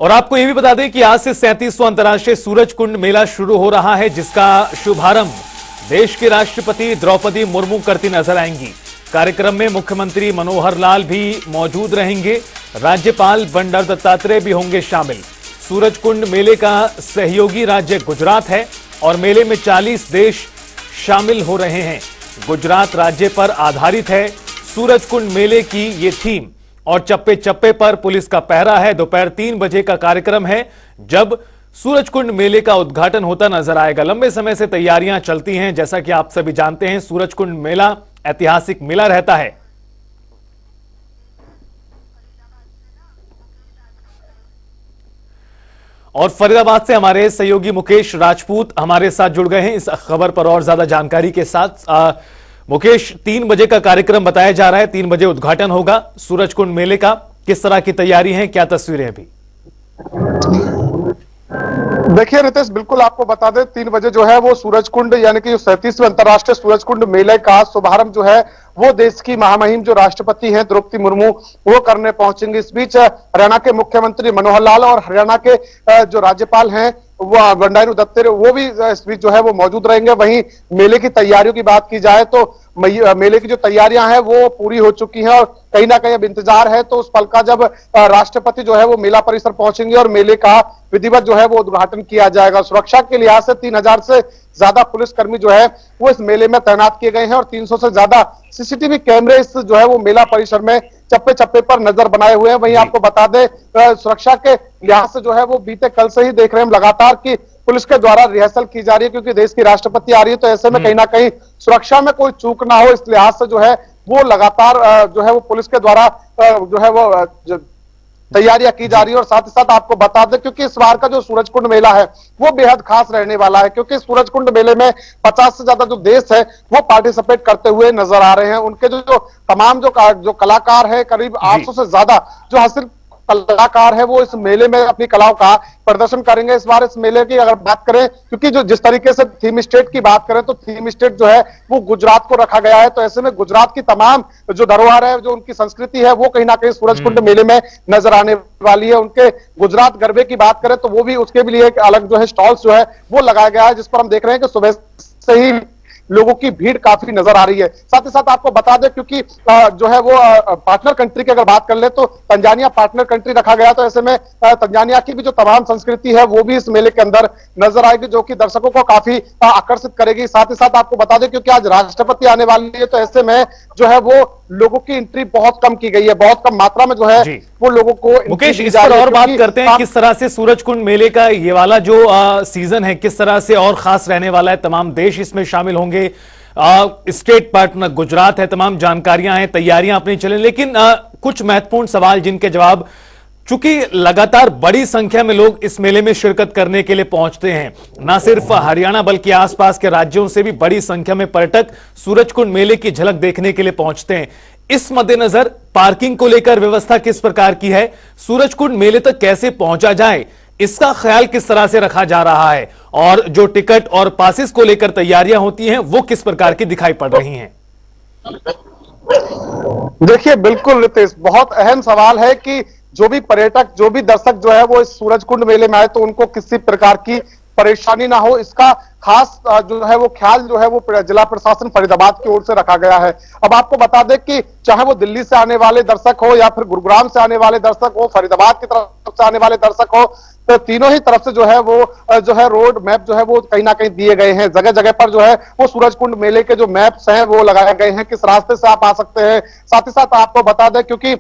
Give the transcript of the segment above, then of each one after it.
और आपको यह भी बता दें कि आज से 37वां अंतर्राष्ट्रीय सूरज कुंड मेला शुरू हो रहा है, जिसका शुभारंभ देश की राष्ट्रपति द्रौपदी मुर्मू करती नजर आएंगी। कार्यक्रम में मुख्यमंत्री मनोहर लाल भी मौजूद रहेंगे, राज्यपाल बंडारू दत्तात्रेय भी होंगे शामिल। सूरज कुंड मेले का सहयोगी राज्य गुजरात है और मेले में 40 देश शामिल हो रहे हैं। गुजरात राज्य पर आधारित है सूरज कुंड मेले की ये थीम और चप्पे चप्पे पर पुलिस का पहरा है। दोपहर 3 बजे का कार्यक्रम है जब सूरज कुंड मेले का उद्घाटन होता नजर आएगा। लंबे समय से तैयारियां चलती हैं, जैसा कि आप सभी जानते हैं सूरज कुंड मेला ऐतिहासिक मेला रहता है। और फरीदाबाद से हमारे सहयोगी मुकेश राजपूत हमारे साथ जुड़ गए हैं इस खबर पर और ज्यादा जानकारी के साथ। मुकेश, 3 बजे का कार्यक्रम बताया जा रहा है, 3 बजे उद्घाटन होगा सूरज कुंड मेले का। किस तरह की तैयारी है, क्या तस्वीरें अभी? देखिए रितेश, बिल्कुल आपको बता दें 3 बजे जो है वो सूरज कुंड यानी कि 37वें अंतर्राष्ट्रीय सूरज कुंड मेले का शुभारंभ जो है वो देश की महामहिम जो राष्ट्रपति हैं द्रौपदी मुर्मू वो करने पहुंचेंगे। इस बीच हरियाणा के मुख्यमंत्री मनोहर लाल और हरियाणा के जो राज्यपाल हैं वो बंडारू दत्तात्रेय वो भी इस बीच जो है वो मौजूद रहेंगे। वहीं मेले की तैयारियों की बात की जाए तो मेले की जो तैयारियां हैं वो पूरी हो चुकी हैं और कहीं ना कहीं अब इंतजार है तो उस पल का जब राष्ट्रपति जो है वो मेला परिसर पहुंचेंगे और मेले का विधिवत जो है वो उद्घाटन किया जाएगा। सुरक्षा के लिहाज से 3000 से ज्यादा पुलिसकर्मी जो है वो इस मेले में तैनात किए गए हैं और 300 से ज्यादा सीसीटीवी कैमरे इस जो है वो मेला परिसर में चप्पे चप्पे पर नजर बनाए हुए हैं। वहीं आपको बता दें सुरक्षा के लिहाज से जो है वो बीते कल से ही देख रहे हैं लगातार कि पुलिस के द्वारा रिहर्सल की जा रही है, क्योंकि देश की राष्ट्रपति आ रही है तो ऐसे में कहीं ना कहीं सुरक्षा में कोई चूक ना हो इस लिहाज से जो है वो लगातार जो है वो पुलिस के द्वारा जो है वो तैयारियां की जा रही है। और साथ ही साथ आपको बता दें क्योंकि इस बार का जो सूरज कुंड मेला है वो बेहद खास रहने वाला है, क्योंकि सूरज कुंड मेले में 50 से ज्यादा जो देश है वो पार्टिसिपेट करते हुए नजर आ रहे हैं। उनके जो तमाम जो कलाकार है, करीब 800 से ज्यादा जो हासिल कलाकार है वो इस मेले में अपनी कलाओं का प्रदर्शन करेंगे। इस बार इस मेले की अगर बात करें, क्योंकि जो जिस तरीके से थीम स्टेट की बात करें तो थीम स्टेट जो है वो गुजरात को रखा गया है, तो ऐसे में गुजरात की तमाम जो धरोहर है, जो उनकी संस्कृति है वो कहीं ना कहीं सूरज कुंड मेले में नजर आने वाली है। उनके गुजरात गरबे की बात करें तो वो भी उसके भी लिए एक अलग जो है स्टॉल्स जो है वो लगाया गया है, जिस पर हम देख रहे हैं कि सुबह से ही लोगों की भीड़ काफी नजर आ रही है। साथ ही साथ आपको बता दें क्योंकि जो है वो पार्टनर कंट्री की अगर बात कर ले तो तंजानिया पार्टनर कंट्री रखा गया, तो ऐसे में तंजानिया की भी जो तमाम संस्कृति है वो भी इस मेले के अंदर नजर आएगी, जो कि दर्शकों को काफी आकर्षित करेगी। साथ ही साथ आपको बता दें क्योंकि आज राष्ट्रपति आने वाली है तो ऐसे में जो है वो लोगों की एंट्री बहुत कम की गई है, बहुत कम मात्रा में जो है वो लोगों को। मुकेश, इस पर और बात करते हैं किस तरह से सूरज कुंड मेले का ये वाला जो सीजन है किस तरह से और खास रहने वाला है। तमाम देश इसमें शामिल होंगे, स्टेट पार्टनर गुजरात है, तमाम जानकारियां हैं, तैयारियां अपनी चलें, लेकिन कुछ महत्वपूर्ण सवाल जिनके जवाब, चूंकि लगातार बड़ी संख्या में लोग इस मेले में शिरकत करने के लिए पहुंचते हैं, ना सिर्फ हरियाणा बल्कि आसपास के राज्यों से भी बड़ी संख्या में पर्यटक सूरज कुंड मेले की झलक देखने के लिए पहुंचते हैं। इस मद्देनजर पार्किंग को लेकर व्यवस्था किस प्रकार की है, सूरज कुंड मेले तक कैसे पहुंचा जाए, इसका ख्याल किस तरह से रखा जा रहा है, और जो टिकट और पासिस को लेकर तैयारियां होती हैं वो किस प्रकार की दिखाई पड़ रही हैं? देखिए बिल्कुल रितेश, बहुत अहम सवाल है कि जो भी पर्यटक, जो भी दर्शक जो है वो इस सूरज कुंड मेले में आए तो उनको किसी प्रकार की परेशानी ना हो, इसका खास जो है वो ख्याल जो है वो जिला प्रशासन फरीदाबाद की ओर से रखा गया है। अब आपको बता दें कि चाहे वो दिल्ली से आने वाले दर्शक हो या फिर गुरुग्राम से आने वाले दर्शक हो, फरीदाबाद की तरफ से आने वाले दर्शक हो, तो तीनों ही तरफ से जो है वो जो है रोड मैप जो है वो कहीं ना कहीं दिए गए हैं। जगह जगह पर जो है वो सूरज कुंड मेले के जो मैप्स हैं वो लगाए गए हैं, किस रास्ते से आप आ सकते हैं। साथ ही साथ आपको बता दें क्योंकि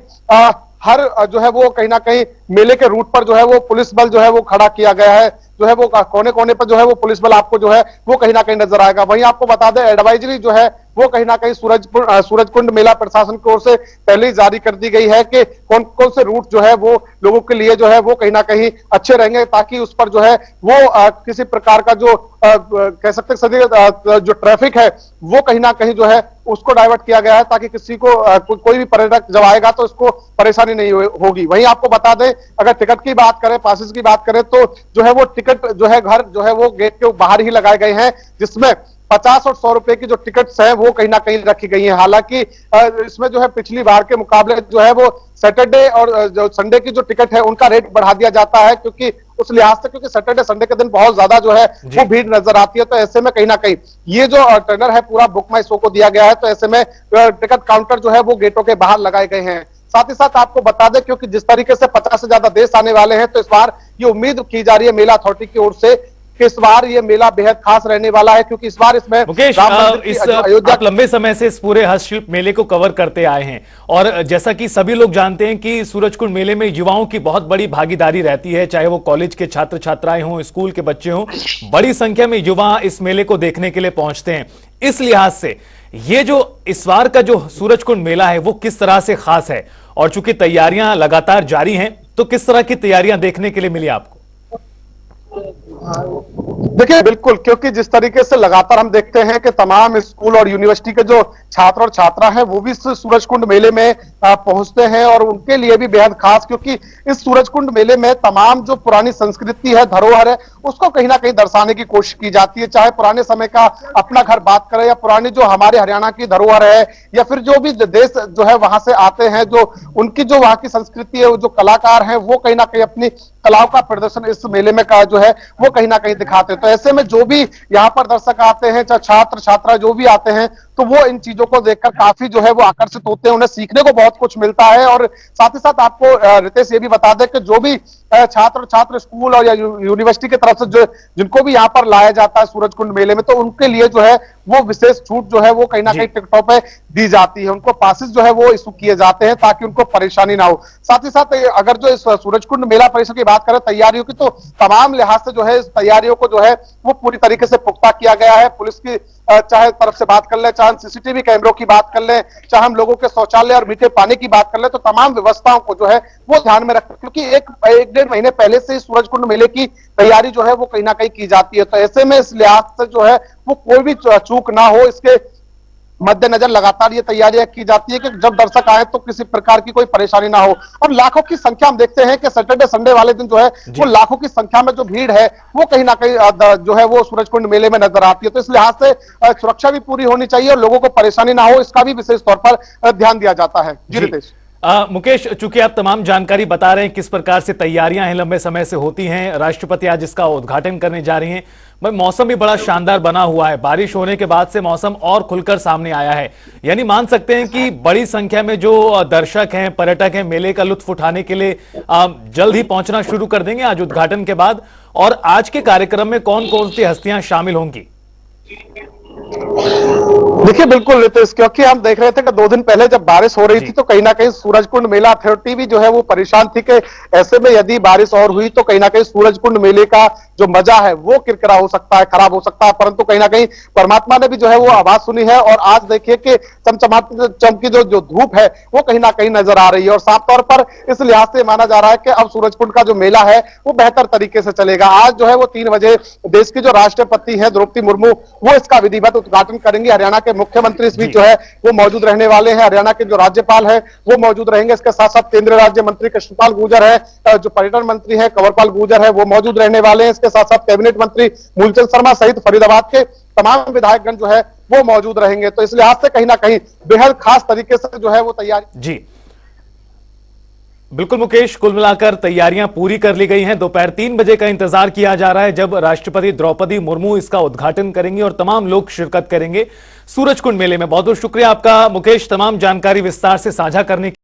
हर जो है वो कहीं ना कहीं मेले के रूट पर जो है वो पुलिस बल जो है वो खड़ा किया गया है, जो है वो कोने कोने पर जो है वो पुलिस बल आपको जो है वो कहीं ना कहीं नजर आएगा। वहीं आपको बता दें एडवाइजरी जो है वो कहीं ना कहीं सूरज कुंड मेला प्रशासन की ओर से पहले ही जारी कर दी गई है कि कौन कौन से रूट जो है वो लोगों के लिए जो है वो कहीं ना कहीं अच्छे रहेंगे, ताकि उस पर जो है वो किसी प्रकार का जो कह सकते हैं जो ट्रैफिक है वो कहीं ना कहीं जो है उसको डाइवर्ट किया गया है, ताकि किसी को कोई भी पर्यटक जब आएगा तो उसको परेशानी नहीं होगी। वहीं आपको बता दें अगर टिकट की बात करें, पासिस की बात करें तो जो है वो टिकट जो है घर जो है वो गेट के बाहर ही लगाए गए हैं, जिसमें 50 और 100 रुपए की जो टिकट्स हैं वो कहीं ना कहीं रखी गई हैं। हालांकि इसमें जो है पिछली बार के मुकाबले जो है वो सैटरडे और जो संडे की जो टिकट है उनका रेट बढ़ा दिया जाता है, क्योंकि उस लिहाज से, क्योंकि सैटरडे संडे के दिन बहुत ज्यादा जो है वो भीड़ नजर आती है। तो ऐसे में कहीं ना कहीं ये जो ट्रेनर है पूरा बुक माई शो को दिया गया है, तो ऐसे में टिकट काउंटर जो है वो गेटों के बाहर लगाए गए हैं। साथ ही साथ आपको बता दें, क्योंकि जिस तरीके से 50 से ज्यादा देश आने वाले हैं, तो इस बार ये उम्मीद की जा रही है मेला अथॉरिटी की ओर से कि इस बार ये मेला बेहद खास रहने वाला है, क्योंकि इस बार इसमें मुकेश, आप लंबे समय से इस पूरे हस्तशिल्प मेले को कवर करते आए हैं और जैसा कि सभी लोग जानते हैं कि सूरजकुंड मेले में युवाओं की बहुत बड़ी भागीदारी रहती है, चाहे वो कॉलेज के छात्र छात्राएं हों, स्कूल के बच्चे हों, बड़ी संख्या में युवा इस मेले को देखने के लिए पहुंचते हैं। इस लिहाज से ये जो इस बार का जो सूरजकुंड मेला है वो किस तरह से खास है, और चूंकि तैयारियां लगातार जारी हैं, तो किस तरह की तैयारियां देखने के लिए मिली आपको? देखिए बिल्कुल, क्योंकि जिस तरीके से लगातार हम देखते हैं कि तमाम स्कूल और यूनिवर्सिटी के जो छात्र और छात्रा हैं वो भी इस सूरजकुंड मेले में पहुंचते हैं, और उनके लिए भी बेहद खास, क्योंकि इस सूरजकुंड मेले में तमाम जो पुरानी संस्कृति है, धरोहर है, उसको कहीं ना कहीं दर्शाने की कोशिश की जाती है। चाहे पुराने समय का अपना घर बात करें, या पुरानी जो हमारे हरियाणा की धरोहर है, या फिर जो भी देश जो है वहां से आते हैं, जो उनकी जो वहां की संस्कृति है, जो कलाकार हैं, वो कहीं ना कहीं अपनी कलाओं का प्रदर्शन इस मेले में का जो है वो कहीं ना कहीं दिखाते हैं। तो ऐसे में जो भी यहाँ पर दर्शक आते हैं, चाहे छात्र छात्रा जो भी आते हैं, तो वो इन चीजों को देखकर काफी जो है वो आकर्षित होते हैं, उन्हें सीखने को बहुत कुछ मिलता है। और साथ ही साथ आपको रितेश ये भी बता दें कि जो भी छात्र स्कूल और या यूनिवर्सिटी की तरफ से जो जिनको भी यहाँ पर लाया जाता है सूरजकुंड मेले में, तो उनके लिए जो है वो विशेष छूट जो है वो कहीं ना कहीं टिकटों पे दी जाती है, उनको पासेस जो है वो इशू किए जाते हैं ताकि उनको परेशानी ना हो। साथ ही साथ अगर जो इस सूरजकुंड मेला परिसर की बात करें तैयारियों की, तो तमाम लिहाज से जो है इस तैयारियों को जो है वो पूरी तरीके से पुख्ता किया गया है। पुलिस की चाहे तरफ से बात कर ले, चाहे सीसीटीवी कैमरों की बात कर ले, चाहे हम लोगों के शौचालय और मीठे पानी की बात कर ले, तो तमाम व्यवस्थाओं को जो है वो ध्यान में रखते, क्योंकि एक डेढ़ महीने पहले से सूरजकुंड मेले की तैयारी जो है वो कहीं ना कहीं की जाती है। तो ऐसे में इस लिहाज से जो है वो कोई भी चूक ना हो, इसके मद्देनजर लगातार ये तैयारियां की जाती है कि जब दर्शक आए तो किसी प्रकार की कोई परेशानी ना हो। और लाखों की संख्या हम देखते हैं कि सैटरडे संडे वाले दिन जो है वो लाखों की संख्या में जो भीड़ है वो कहीं ना कहीं जो है वो सूरजकुंड मेले में नजर आती है। तो इस लिहाज से सुरक्षा भी पूरी होनी चाहिए और लोगों को परेशानी ना हो, इसका भी विशेष तौर पर ध्यान दिया जाता है। जी रितेश। मुकेश, चूंकि आप तमाम जानकारी बता रहे हैं किस प्रकार से तैयारियां हैं, लंबे समय से होती हैं, राष्ट्रपति आज इसका उद्घाटन करने जा रही हैं, मौसम भी बड़ा शानदार बना हुआ है, बारिश होने के बाद से मौसम और खुलकर सामने आया है, यानी मान सकते हैं कि बड़ी संख्या में जो दर्शक हैं, पर्यटक हैं, मेले का लुत्फ उठाने के लिए जल्द ही पहुंचना शुरू कर देंगे आज उद्घाटन के बाद। और आज के कार्यक्रम में कौन कौन सी हस्तियां शामिल होंगी? देखिए बिल्कुल रितेश, क्योंकि हम देख रहे थे कि 2 दिन पहले जब बारिश हो रही थी तो कहीं ना कहीं सूरजकुंड मेला अथॉरिटी भी जो है वो परेशान थी कि ऐसे में यदि बारिश और हुई तो कहीं ना कहीं सूरजकुंड मेले का जो मजा है वो किरकिरा हो सकता है, खराब हो सकता है। परंतु कहीं ना कहीं परमात्मा ने भी जो है वो आवाज सुनी है, और आज देखिए कि चमकी जो धूप है वो कहीं ना कहीं नजर आ रही है, और साफ तौर पर इस लिहाज से माना जा रहा है कि अब सूरजकुंड का जो मेला है वो बेहतर तरीके से चलेगा। आज जो है वो 3 बजे देश की जो राष्ट्रपति है द्रौपदी मुर्मू वो इसका विधिवत उद्घाटन करेंगे। हरियाणा के मुख्यमंत्री इस बीच जो है वो मौजूद रहने वाले हैं, हरियाणा के जो राज्यपाल है वो मौजूद रहेंगे, इसके साथ साथ केंद्रीय राज्य मंत्री कृष्णपाल गुर्जर है, जो पर्यटन मंत्री है कंवरपाल गुर्जर है वो मौजूद रहने वाले हैं, इसके साथ साथ कैबिनेट मंत्री मूलचंद शर्मा सहित फरीदाबाद के तमाम विधायकगण जो है वो मौजूद रहेंगे। तो इस लिहाज से कहीं ना कहीं बेहद खास तरीके से जो है वो तैयारी। जी बिल्कुल मुकेश, कुल मिलाकर तैयारियां पूरी कर ली गई हैं। दोपहर 3 बजे का इंतजार किया जा रहा है जब राष्ट्रपति द्रौपदी मुर्मू इसका उद्घाटन करेंगे और तमाम लोग शिरकत करेंगे सूरजकुंड मेले में। बहुत बहुत शुक्रिया आपका मुकेश, तमाम जानकारी विस्तार से साझा करने की।